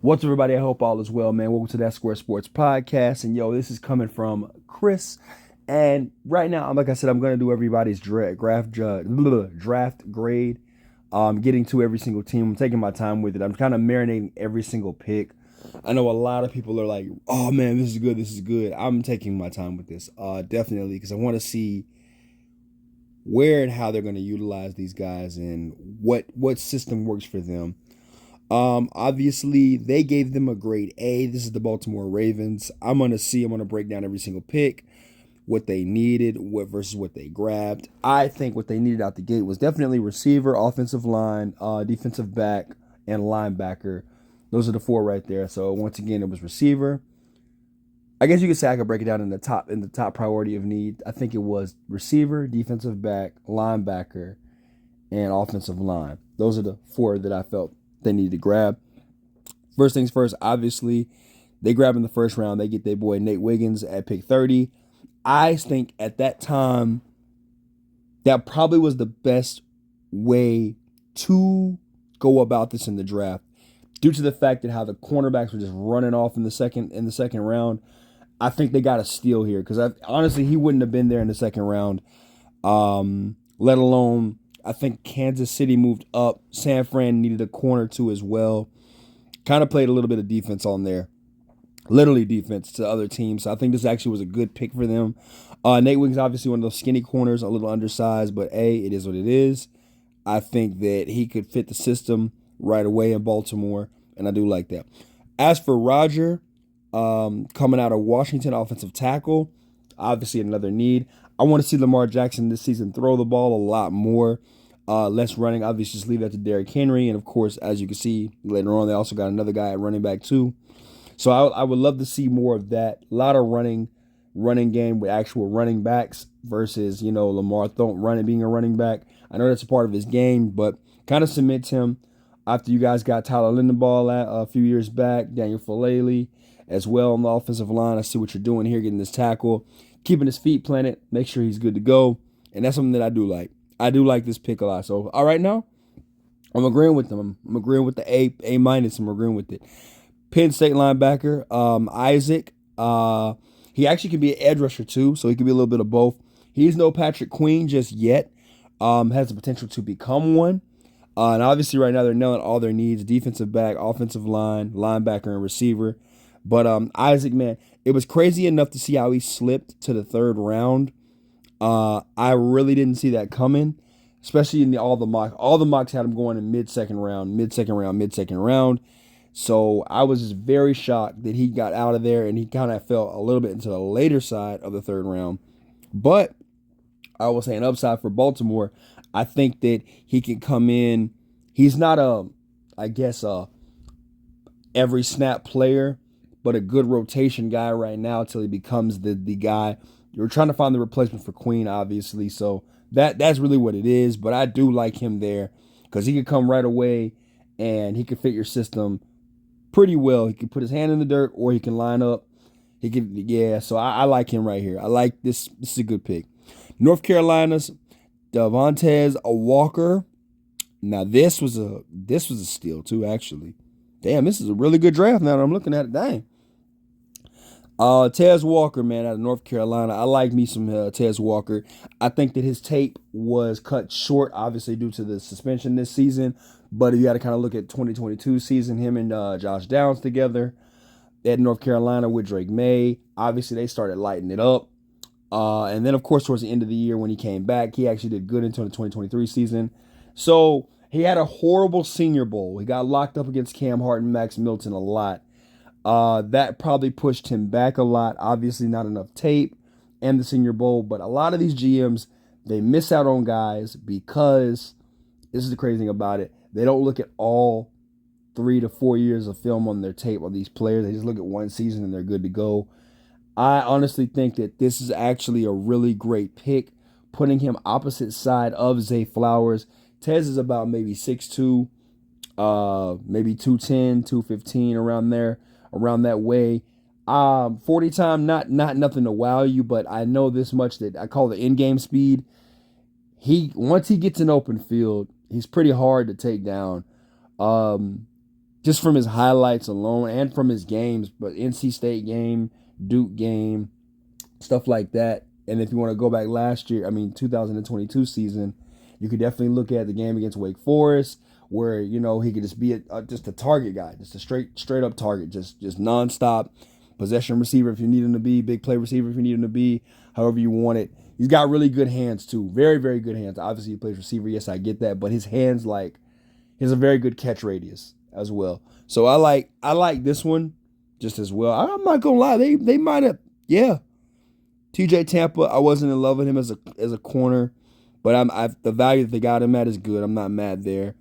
What's up, everybody? I hope all is well, man. Welcome to That Square Sports Podcast. And this is coming from Chris. And right now, like I said, I'm going to do everybody's draft grade. Getting to every single team. I'm taking my time with it. I'm kind of marinating every single pick. I know a lot of people are like, oh man, this is good. This is good. I'm taking my time with this. Definitely, because I want to see where and how they're going to utilize these guys and what system works for them. Obviously, they gave them a grade A. This is the Baltimore Ravens. I'm gonna break down every single pick, what they needed, what versus what they grabbed. I think what they needed out the gate was definitely receiver, offensive line, defensive back, and linebacker. Those are the four right there. So once again, it was receiver. I guess you could say I could break it down in the top priority of need. I think it was receiver, defensive back, linebacker, and offensive line. Those are the four that I felt they needed to grab. First things first, obviously, they grab in the first round. They get their boy Nate Wiggins at pick 30. I think at that time, that probably was the best way to go about this in the draft, due to the fact that how the cornerbacks were just running off in the second round. I think they got a steal here because honestly he wouldn't have been there in the second round. Let alone I think Kansas City moved up. San Fran needed a corner too as well. Kind of played a little bit of defense on there. Literally defense to other teams. So I think this actually was a good pick for them. Nate Wiggins, obviously one of those skinny corners, a little undersized, but it is what it is. I think that he could fit the system right away in Baltimore, and I do like that. As for Roger, coming out of Washington, offensive tackle, obviously another need. I want to see Lamar Jackson this season throw the ball a lot more. Less running. Obviously, just leave that to Derrick Henry. And, of course, as you can see later on, they also got another guy at running back, too. So I would love to see more of that. A lot of running game with actual running backs versus, Lamar being a running back. I know that's a part of his game, but kind of cements him after you guys got Tyler Lindenball a few years back, Daniel Falele as well on the offensive line. I see what you're doing here, getting this tackle, keeping his feet planted, make sure he's good to go. And that's something that I do like. I do like this pick a lot. So, all right now, I'm agreeing with them. I'm agreeing with the A minus. I'm agreeing with it. Penn State linebacker, Isaac. He actually could be an edge rusher too, so he could be a little bit of both. He's no Patrick Queen just yet. Has the potential to become one. And obviously right now they're nailing all their needs: defensive back, offensive line, linebacker, and receiver. But Isaac, man, it was crazy enough to see how he slipped to the third round. I really didn't see that coming, especially in all the mock. All the mocks had him going in mid-second round. So I was just very shocked that he got out of there and he kind of fell a little bit into the later side of the third round. But I will say an upside for Baltimore. I think that he can come in. He's not a every snap player, but a good rotation guy right now until he becomes the guy. You're trying to find the replacement for Queen, obviously. So that's really what it is. But I do like him there because he could come right away and he could fit your system pretty well. He can put his hand in the dirt or he can line up. He can, yeah. So I like him right here. I like this. This is a good pick. North Carolina's Devontae Walker. Now this was a steal too, actually. Damn, this is a really good draft now that I'm looking at it. Dang. Tez Walker, man, out of North Carolina. I like me some Tez Walker. I think that his tape was cut short, obviously due to the suspension this season. But you got to kind of look at 2022 season, him and Josh Downs together at North Carolina with Drake May. Obviously, they started lighting it up. And then, of course, towards the end of the year when he came back, he actually did good until the 2023 season. So he had a horrible Senior Bowl. He got locked up against Cam Hart and Max Milton a lot. That probably pushed him back a lot. Obviously, not enough tape and the Senior Bowl. But a lot of these GMs, they miss out on guys because this is the crazy thing about it. They don't look at all 3 to 4 years of film on their tape on these players. They just look at one season and they're good to go. I honestly think that this is actually a really great pick, putting him opposite side of Zay Flowers. Tez is about maybe 6'2", maybe 210, 215, around there, around that way. 40 time, not nothing to wow you, but I know this much that I call the in-game speed. Once he gets in open field, he's pretty hard to take down. just from his highlights alone and from his games, but NC State game, Duke game, stuff like that. And if you want to go back last year, 2022 season, you could definitely look at the game against Wake Forest, where he could just be just a target guy, just a straight up target, just nonstop possession receiver if you need him to be, big play receiver if you need him to be, however you want it. He's got really good hands too, very very good hands. Obviously he plays receiver, yes I get that, but his hands he has a very good catch radius as well. So I like this one just as well. I'm not gonna lie, they might have, yeah. TJ Tampa, I wasn't in love with him as a corner, but the value that they got him at is good. I'm not mad there.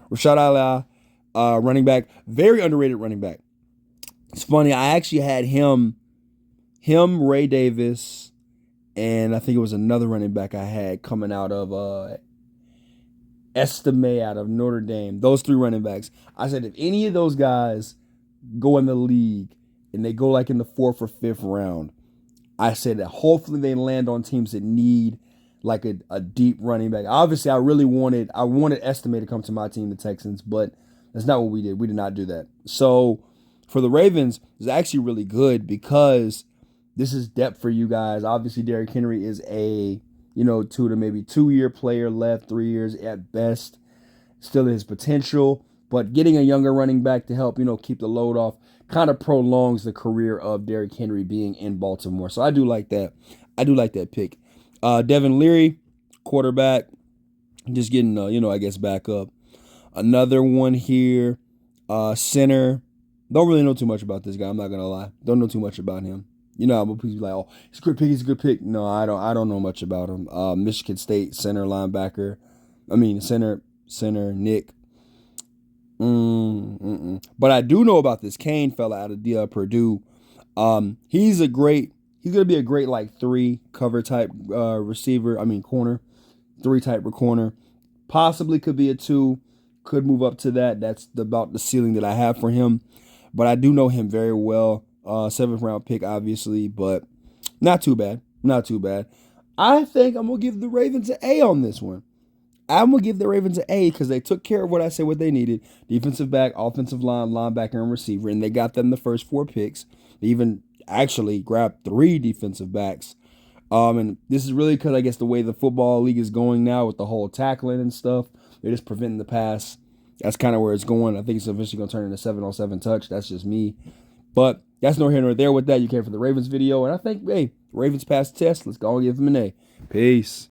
Rashad Ali, running back, very underrated running back. It's funny, I actually had him, Ray Davis, and I think it was another running back I had coming out of Estime out of Notre Dame. Those three running backs. I said if any of those guys go in the league and they go like in the 4th or 5th round, I said that hopefully they land on teams that need like a deep running back. Obviously, I wanted Estime to come to my team, the Texans, but that's not what we did. We did not do that. So for the Ravens, it's actually really good because this is depth for you guys. Obviously, Derrick Henry is a 2 to maybe 2 year player left, 3 years at best, still his potential. But getting a younger running back to help, keep the load off kind of prolongs the career of Derrick Henry being in Baltimore. So I do like that. I do like that pick. Devin Leary, quarterback, just getting, I guess back up. Another one here, center. Don't really know too much about this guy. I'm not gonna lie. Don't know too much about him. I'm be like, oh, he's a good pick. He's a good pick. No, I don't know much about him. Michigan State center linebacker. Center Nick. But I do know about this Kane fella out of Purdue. He's gonna be a great like 3 cover type receiver. Corner, 3 type corner. Possibly could be a 2. Could move up to that. That's about the ceiling that I have for him. But I do know him very well. 7th round pick, obviously, but not too bad. Not too bad. I think I'm gonna give the Ravens an A on this one. I'm going to give the Ravens an A because they took care of what they needed. Defensive back, offensive line, linebacker, and receiver, and they got them the first 4 picks. They even actually grabbed 3 defensive backs. And this is really because I guess the way the football league is going now with the whole tackling and stuff, they're just preventing the pass. That's kind of where it's going. I think it's eventually going to turn into 7-on-7 touch. That's just me. But that's no here nor there with that. You came for the Ravens video, and I think, hey, Ravens passed the test. Let's go and give them an A. Peace.